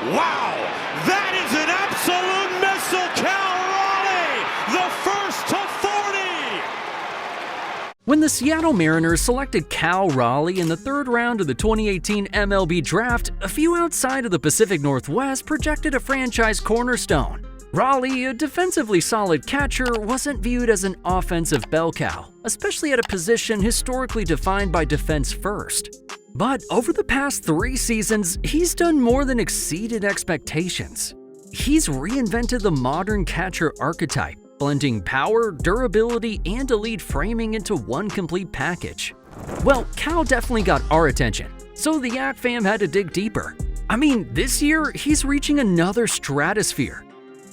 Wow, that is an absolute missile, Cal Raleigh, the first to 40. When the Seattle Mariners selected Cal Raleigh in the third round of the 2018 MLB Draft, a few outside of the Pacific Northwest projected a franchise cornerstone. Raleigh, a defensively solid catcher, wasn't viewed as an offensive bell cow, especially at a position historically defined by defense first. But over the past 3 seasons, he's done more than exceeded expectations. He's reinvented the modern catcher archetype, blending power, durability, and elite framing into one complete package. Well, Cal definitely got our attention, so the Yak fam had to dig deeper. I mean, this year, he's reaching another stratosphere.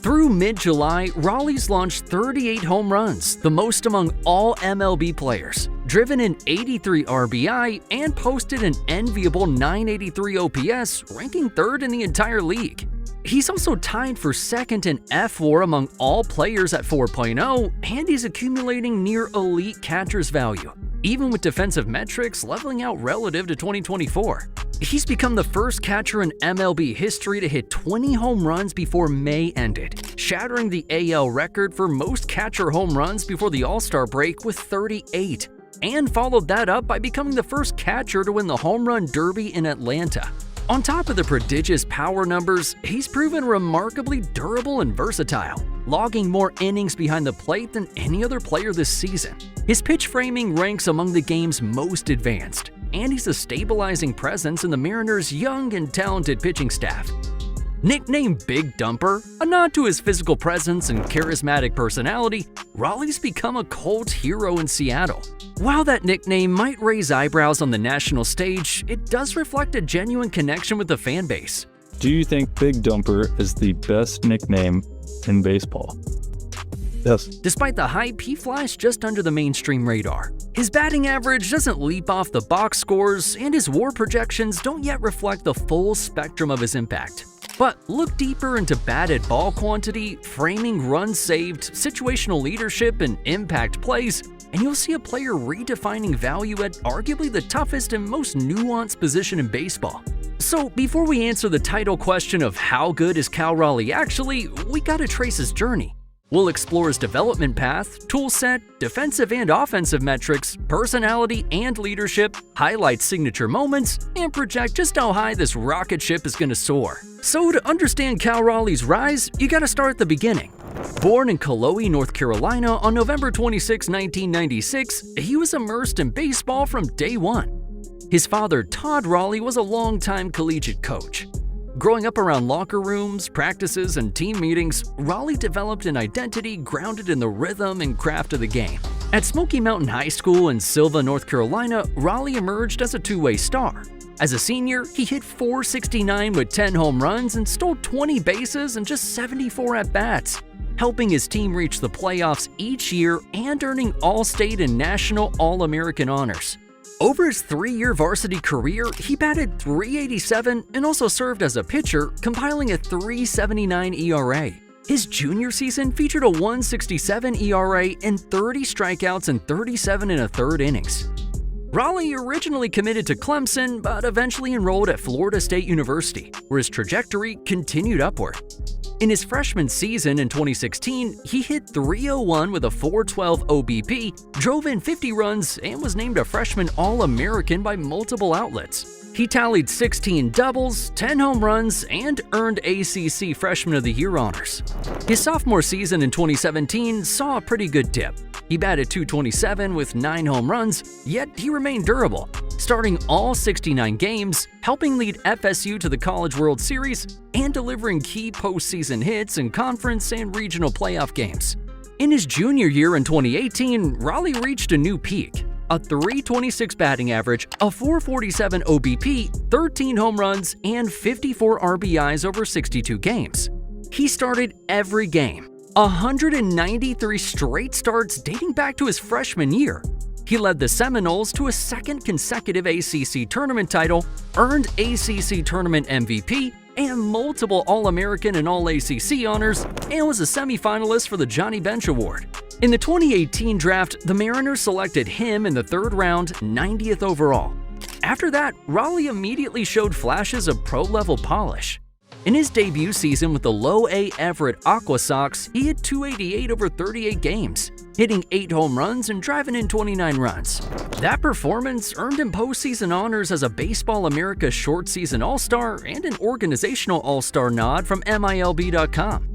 Through mid-July, Raleigh's launched 38 home runs, the most among all MLB players, driven in 83 RBI, and posted an enviable 983 OPS, ranking 3rd in the entire league. He's also tied for 2nd in F WAR among all players at 4.0, and he's accumulating near elite catcher's value, even with defensive metrics leveling out relative to 2024. He's become the first catcher in MLB history to hit 20 home runs before May ended, shattering the AL record for most catcher home runs before the All-Star break with 38, and followed that up by becoming the first catcher to win the Home Run Derby in Atlanta. On top of the prodigious power numbers, he's proven remarkably durable and versatile, logging more innings behind the plate than any other player this season. His pitch framing ranks among the game's most advanced, and he's a stabilizing presence in the Mariners' young and talented pitching staff. Nicknamed Big Dumper, a nod to his physical presence and charismatic personality, Raleigh's become a cult hero in Seattle. While that nickname might raise eyebrows on the national stage, it does reflect a genuine connection with the fan base. Do you think Big Dumper is the best nickname in baseball? Yes. Despite the hype, he flies just under the mainstream radar. His batting average doesn't leap off the box scores, and his WAR projections don't yet reflect the full spectrum of his impact. But look deeper into batted ball quantity, framing runs saved, situational leadership, and impact plays, and you'll see a player redefining value at arguably the toughest and most nuanced position in baseball. So before we answer the title question of how good is Cal Raleigh actually, we gotta trace his journey. We'll explore his development path, toolset, defensive and offensive metrics, personality and leadership, highlight signature moments, and project just how high this rocket ship is going to soar. So to understand Cal Raleigh's rise, you gotta start at the beginning. Born in Caloe, North Carolina on November 26, 1996, he was immersed in baseball from day one. His father, Todd Raleigh, was a longtime collegiate coach. Growing up around locker rooms, practices, and team meetings, Raleigh developed an identity grounded in the rhythm and craft of the game. At Smoky Mountain High School in Sylva, North Carolina, Raleigh emerged as a two-way star. As a senior, he hit .469 with 10 home runs and stole 20 bases and just 74 at-bats, helping his team reach the playoffs each year and earning All-State and National All-American honors. Over his 3-year varsity career, he batted .387 and also served as a pitcher, compiling a .379 ERA. His junior season featured a .167 ERA and 30 strikeouts in 37 1/3 innings. Raleigh originally committed to Clemson, but eventually enrolled at Florida State University, where his trajectory continued upward. In his freshman season in 2016, he hit .301 with a .412 OBP, drove in 50 runs, and was named a freshman All-American by multiple outlets. He tallied 16 doubles, 10 home runs, and earned ACC Freshman of the Year honors. His sophomore season in 2017 saw a pretty good dip. He batted .227 with 9 home runs, yet he remained durable, starting all 69 games, helping lead FSU to the College World Series, and delivering key postseason hits in conference and regional playoff games. In his junior year in 2018, Raleigh reached a new peak. A .326 batting average, a .447 OBP, 13 home runs, and 54 RBIs over 62 games. He started every game, 193 straight starts dating back to his freshman year. He led the Seminoles to a second consecutive ACC tournament title, earned ACC tournament MVP, and multiple All-American and All-ACC honors, and was a semifinalist for the Johnny Bench Award. In the 2018 draft, the Mariners selected him in the 3rd round, 90th overall. After that, Raleigh immediately showed flashes of pro-level polish. In his debut season with the low-A Everett Aqua Sox, he hit .288 over 38 games, hitting 8 home runs and driving in 29 runs. That performance earned him postseason honors as a Baseball America Short Season All-Star and an Organizational All-Star nod from MLB.com.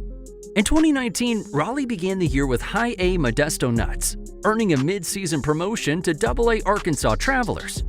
In 2019, Raleigh began the year with high-A Modesto Nuts, earning a mid-season promotion to AA Arkansas Travelers.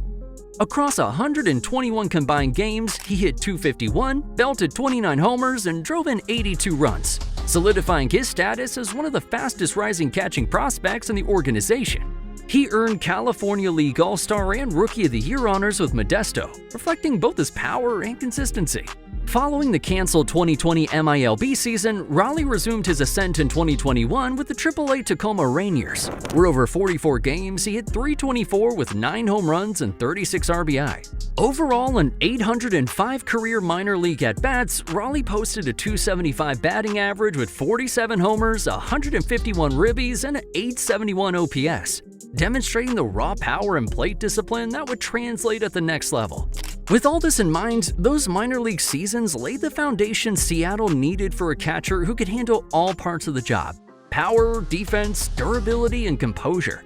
Across 121 combined games, he hit .251, belted 29 homers, and drove in 82 runs, solidifying his status as one of the fastest rising catching prospects in the organization. He earned California League All-Star and Rookie of the Year honors with Modesto, reflecting both his power and consistency. Following the canceled 2020 MILB season, Raleigh resumed his ascent in 2021 with the AAA Tacoma Rainiers, where over 44 games he hit .324 with 9 home runs and 36 RBI. Overall, in 805 career minor league at-bats, Raleigh posted a .275 batting average with 47 homers, 151 ribbies, and an .871 OPS, demonstrating the raw power and plate discipline that would translate at the next level. With all this in mind, those minor league seasons laid the foundation Seattle needed for a catcher who could handle all parts of the job: power, defense, durability, and composure.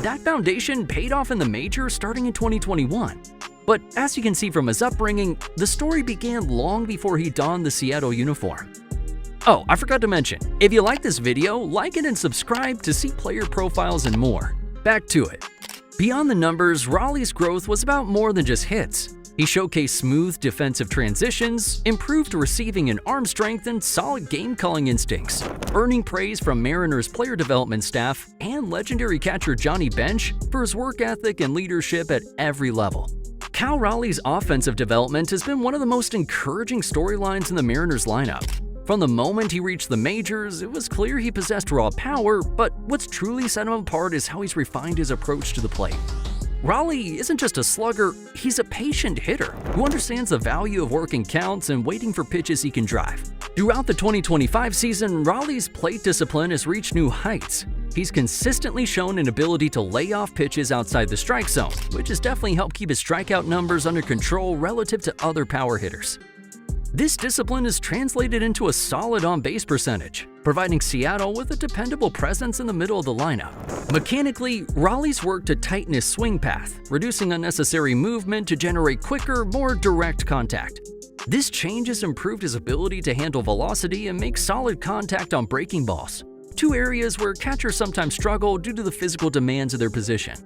That foundation paid off in the majors starting in 2021. But as you can see from his upbringing, the story began long before he donned the Seattle uniform. Oh, I forgot to mention, if you like this video, like it and subscribe to see player profiles and more. Back to it. Beyond the numbers, Raleigh's growth was about more than just hits. He showcased smooth defensive transitions, improved receiving and arm strength, and solid game-calling instincts, earning praise from Mariners player development staff and legendary catcher Johnny Bench for his work ethic and leadership at every level. Cal Raleigh's offensive development has been one of the most encouraging storylines in the Mariners lineup. From the moment he reached the majors, it was clear he possessed raw power, but what's truly set him apart is how he's refined his approach to the plate. Raleigh isn't just a slugger, he's a patient hitter who understands the value of working counts and waiting for pitches he can drive. Throughout the 2025 season, Raleigh's plate discipline has reached new heights. He's consistently shown an ability to lay off pitches outside the strike zone, which has definitely helped keep his strikeout numbers under control relative to other power hitters. This discipline is translated into a solid on-base percentage, providing Seattle with a dependable presence in the middle of the lineup. Mechanically, Raleigh's worked to tighten his swing path, reducing unnecessary movement to generate quicker, more direct contact. This change has improved his ability to handle velocity and make solid contact on breaking balls, two areas where catchers sometimes struggle due to the physical demands of their position.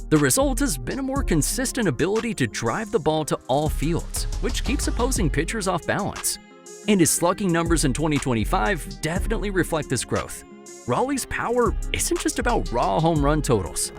The result has been a more consistent ability to drive the ball to all fields, which keeps opposing pitchers off balance. And his slugging numbers in 2025 definitely reflect this growth. Raleigh's power isn't just about raw home run totals.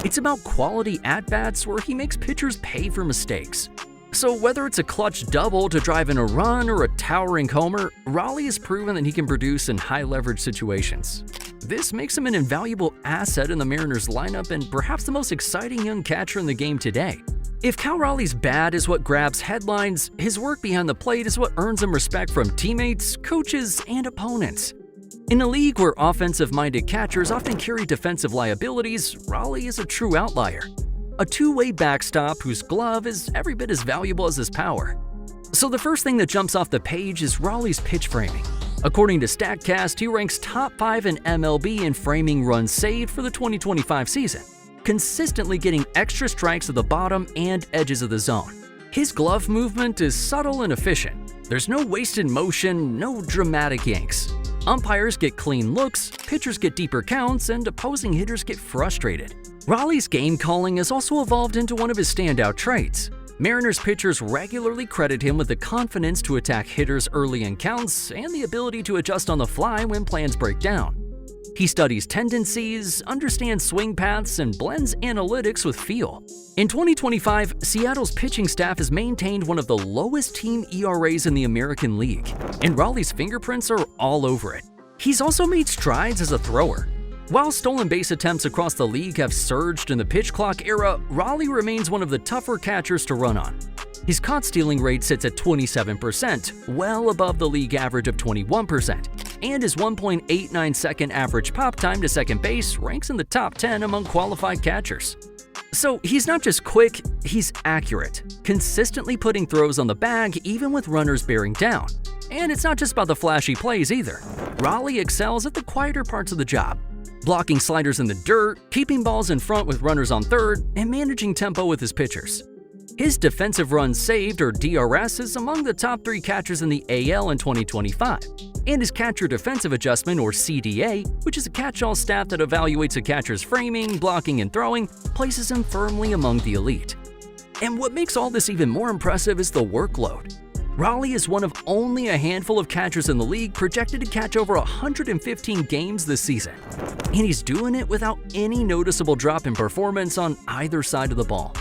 It's about quality at-bats where he makes pitchers pay for mistakes. So whether it's a clutch double to drive in a run or a towering homer, Raleigh has proven that he can produce in high-leverage situations. This makes him an invaluable asset in the Mariners lineup and perhaps the most exciting young catcher in the game today. If Cal Raleigh's bat is what grabs headlines, his work behind the plate is what earns him respect from teammates, coaches, and opponents. In a league where offensive-minded catchers often carry defensive liabilities, Raleigh is a true outlier. A two-way backstop whose glove is every bit as valuable as his power. So the first thing that jumps off the page is Raleigh's pitch framing. According to StatCast, he ranks top 5 in MLB in framing runs saved for the 2025 season, consistently getting extra strikes at the bottom and edges of the zone. His glove movement is subtle and efficient. There's no wasted motion, no dramatic yanks. Umpires get clean looks, pitchers get deeper counts, and opposing hitters get frustrated. Raleigh's game calling has also evolved into one of his standout traits. Mariners pitchers regularly credit him with the confidence to attack hitters early in counts and the ability to adjust on the fly when plans break down. He studies tendencies, understands swing paths, and blends analytics with feel. In 2025, Seattle's pitching staff has maintained one of the lowest team ERAs in the American League, and Raleigh's fingerprints are all over it. He's also made strides as a thrower. While stolen base attempts across the league have surged in the pitch clock era, Raleigh remains one of the tougher catchers to run on. His caught stealing rate sits at 27%, well above the league average of 21%, and his 1.89 second average pop time to second base ranks in the top 10 among qualified catchers. So he's not just quick, he's accurate, consistently putting throws on the bag even with runners bearing down. And it's not just about the flashy plays either. Raleigh excels at the quieter parts of the job, blocking sliders in the dirt, keeping balls in front with runners on third, and managing tempo with his pitchers. His defensive runs saved, or DRS, is among the top 3 catchers in the AL in 2025, and his catcher defensive adjustment, or CDA, which is a catch-all stat that evaluates a catcher's framing, blocking, and throwing, places him firmly among the elite. And what makes all this even more impressive is the workload. Raleigh is one of only a handful of catchers in the league projected to catch over 115 games this season, and he's doing it without any noticeable drop in performance on either side of the ball.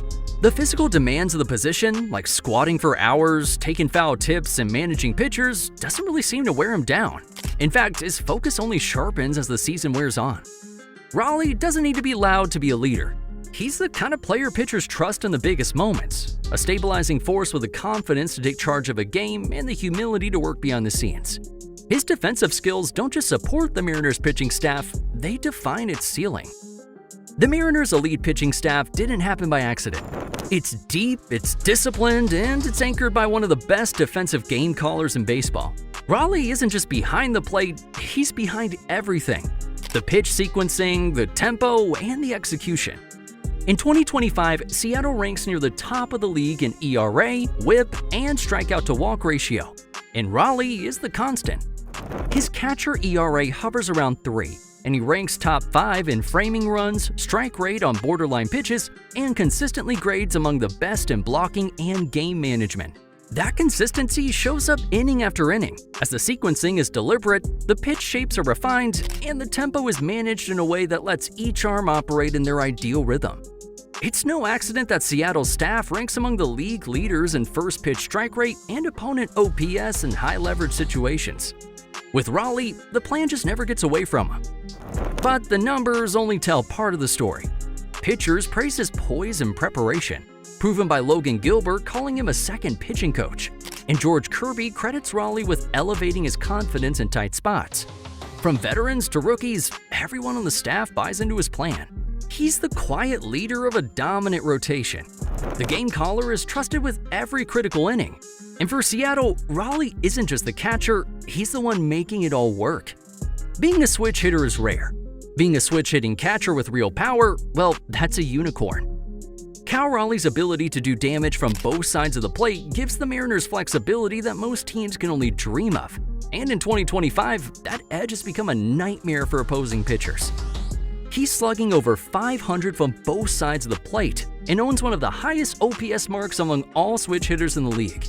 The physical demands of the position, like squatting for hours, taking foul tips, and managing pitchers, doesn't really seem to wear him down. In fact, his focus only sharpens as the season wears on. Raleigh doesn't need to be loud to be a leader. He's the kind of player pitchers trust in the biggest moments, a stabilizing force with the confidence to take charge of a game and the humility to work behind the scenes. His defensive skills don't just support the Mariners' pitching staff, they define its ceiling. The Mariners' elite pitching staff didn't happen by accident. It's deep, it's disciplined, and it's anchored by one of the best defensive game callers in baseball. Raleigh isn't just behind the plate, he's behind everything: the pitch sequencing, the tempo, and the execution. In 2025, Seattle ranks near the top of the league in ERA, WHIP, and strikeout-to-walk ratio, and Raleigh is the constant. His catcher ERA hovers around 3, and he ranks top 5 in framing runs, strike rate on borderline pitches, and consistently grades among the best in blocking and game management. That consistency shows up inning after inning, as the sequencing is deliberate, the pitch shapes are refined, and the tempo is managed in a way that lets each arm operate in their ideal rhythm. It's no accident that Seattle's staff ranks among the league leaders in first pitch strike rate and opponent OPS in high leverage situations. With Raleigh, the plan just never gets away from him. But the numbers only tell part of the story. Pitchers praise his poise and preparation, proven by Logan Gilbert calling him a second pitching coach, and George Kirby credits Raleigh with elevating his confidence in tight spots. From veterans to rookies, everyone on the staff buys into his plan. He's the quiet leader of a dominant rotation. The game caller is trusted with every critical inning. And for Seattle, Raleigh isn't just the catcher, he's the one making it all work. Being a switch hitter is rare. Being a switch-hitting catcher with real power, well, that's a unicorn. Cal Raleigh's ability to do damage from both sides of the plate gives the Mariners flexibility that most teams can only dream of. And in 2025, that edge has become a nightmare for opposing pitchers. He's slugging over 500 from both sides of the plate and owns one of the highest OPS marks among all switch hitters in the league.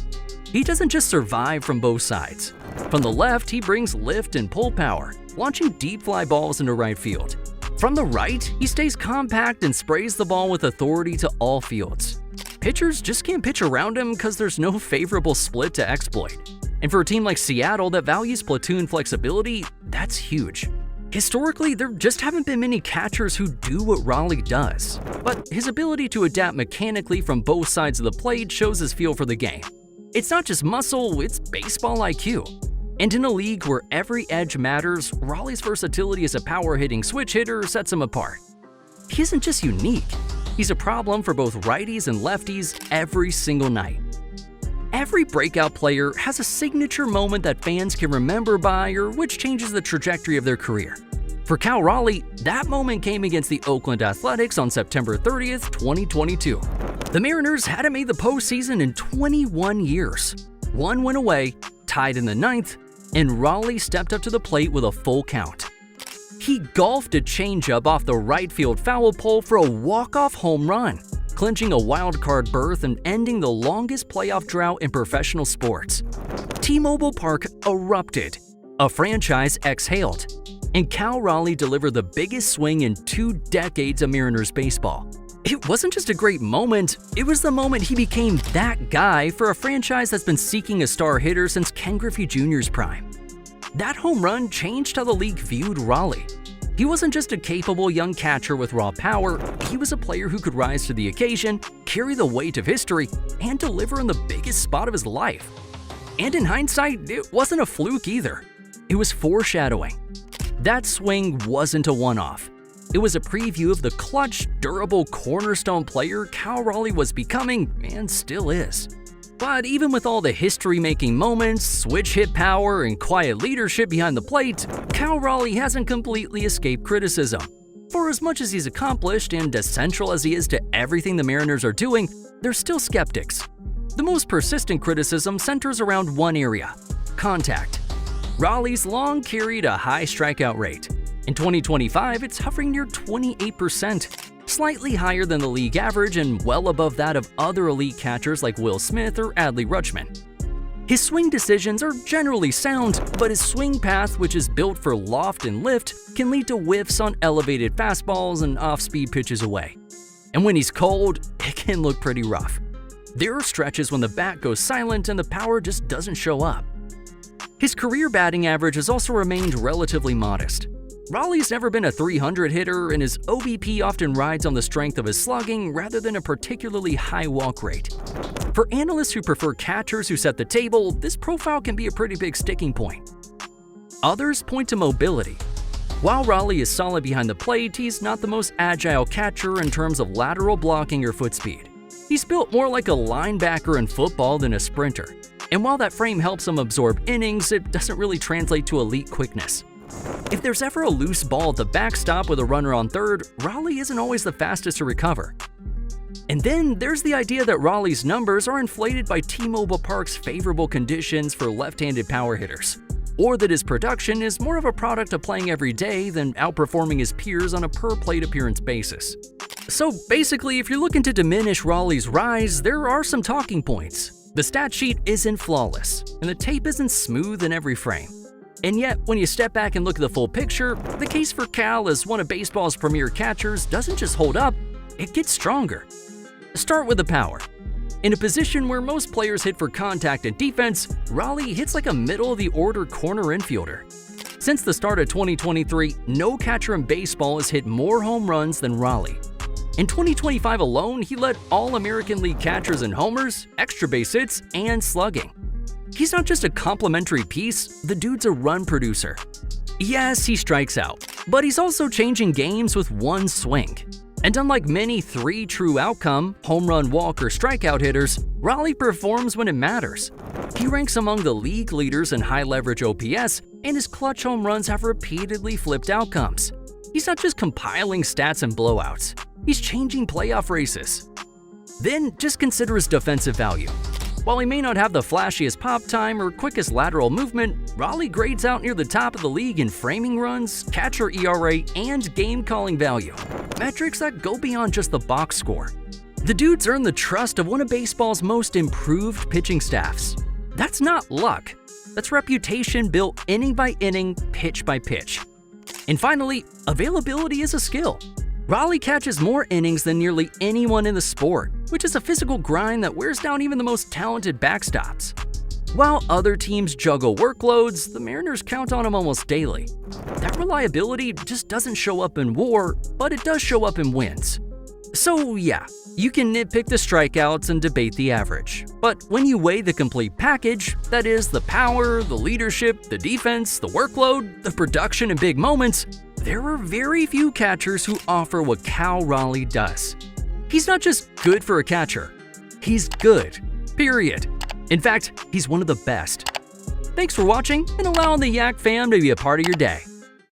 He doesn't just survive from both sides. From the left, he brings lift and pull power, launching deep fly balls into right field. From the right, he stays compact and sprays the ball with authority to all fields. Pitchers just can't pitch around him because there's no favorable split to exploit. And for a team like Seattle that values platoon flexibility, that's huge. Historically, there just haven't been many catchers who do what Raleigh does, but his ability to adapt mechanically from both sides of the plate shows his feel for the game. It's not just muscle, it's baseball IQ. And in a league where every edge matters, Raleigh's versatility as a power-hitting switch hitter sets him apart. He isn't just unique, he's a problem for both righties and lefties every single night. Every breakout player has a signature moment that fans can remember by or which changes the trajectory of their career. For Cal Raleigh, that moment came against the Oakland Athletics on September 30th, 2022. The Mariners hadn't made the postseason in 21 years. One went away, tied in the 9th, and Raleigh stepped up to the plate with a full count. He golfed a changeup off the right field foul pole for a walk-off home run, clinching a wild-card berth and ending the longest playoff drought in professional sports. T-Mobile Park erupted, a franchise exhaled, and Cal Raleigh delivered the biggest swing in 2 decades of Mariners baseball. It wasn't just a great moment, it was the moment he became that guy for a franchise that's been seeking a star hitter since Ken Griffey Jr.'s prime. That home run changed how the league viewed Raleigh. He wasn't just a capable young catcher with raw power, he was a player who could rise to the occasion, carry the weight of history, and deliver in the biggest spot of his life. And in hindsight, it wasn't a fluke either. It was foreshadowing. That swing wasn't a one-off. It was a preview of the clutch, durable cornerstone player Cal Raleigh was becoming and still is. But even with all the history-making moments, switch hit power, and quiet leadership behind the plate, Cal Raleigh hasn't completely escaped criticism. For as much as he's accomplished and as central as he is to everything the Mariners are doing, there's still skeptics. The most persistent criticism centers around one area: contact. Raleigh's long carried a high strikeout rate. In 2025, it's hovering near 28%, slightly higher than the league average and well above that of other elite catchers like Will Smith or Adley Rutschman. His swing decisions are generally sound, but his swing path, which is built for loft and lift, can lead to whiffs on elevated fastballs and off-speed pitches away. And when he's cold, it can look pretty rough. There are stretches when the bat goes silent and the power just doesn't show up. His career batting average has also remained relatively modest. Raleigh's never been a .300 hitter, and his OBP often rides on the strength of his slugging rather than a particularly high walk rate. For analysts who prefer catchers who set the table, this profile can be a pretty big sticking point. Others point to mobility. While Raleigh is solid behind the plate, he's not the most agile catcher in terms of lateral blocking or foot speed. He's built more like a linebacker in football than a sprinter. And while that frame helps him absorb innings, it doesn't really translate to elite quickness. If there's ever a loose ball at the backstop with a runner on third, Raleigh isn't always the fastest to recover. And then there's the idea that Raleigh's numbers are inflated by T-Mobile Park's favorable conditions for left-handed power hitters, or that his production is more of a product of playing every day than outperforming his peers on a per-plate appearance basis. So basically, if you're looking to diminish Raleigh's rise, there are some talking points. The stat sheet isn't flawless, and the tape isn't smooth in every frame. And yet, when you step back and look at the full picture, the case for Cal as one of baseball's premier catchers doesn't just hold up, it gets stronger. Start with the power. In a position where most players hit for contact and defense, Raleigh hits like a middle-of-the-order corner infielder. Since the start of 2023, no catcher in baseball has hit more home runs than Raleigh. In 2025 alone, he led All-American League catchers in homers, extra base hits, and slugging. He's not just a complimentary piece, the dude's a run producer. Yes, he strikes out, but he's also changing games with one swing. And unlike many three true outcome, home run, walk, or strikeout hitters, Raleigh performs when it matters. He ranks among the league leaders in high leverage OPS, and his clutch home runs have repeatedly flipped outcomes. He's not just compiling stats and blowouts, he's changing playoff races. Then just consider his defensive value. While he may not have the flashiest pop time or quickest lateral movement, Raleigh grades out near the top of the league in framing runs, catcher ERA, and game-calling value, metrics that go beyond just the box score. The dude's earned the trust of one of baseball's most improved pitching staffs. That's not luck. That's reputation built inning by inning, pitch by pitch. And finally, availability is a skill. Raleigh catches more innings than nearly anyone in the sport, which is a physical grind that wears down even the most talented backstops. While other teams juggle workloads, the Mariners count on him almost daily. That reliability just doesn't show up in WAR, but it does show up in wins. So yeah, you can nitpick the strikeouts and debate the average, but when you weigh the complete package, that is the power, the leadership, the defense, the workload, the production and big moments, there are very few catchers who offer what Cal Raleigh does. He's not just good for a catcher, he's good, period. In fact, he's one of the best. Thanks for watching and allowing the Yak fam to be a part of your day.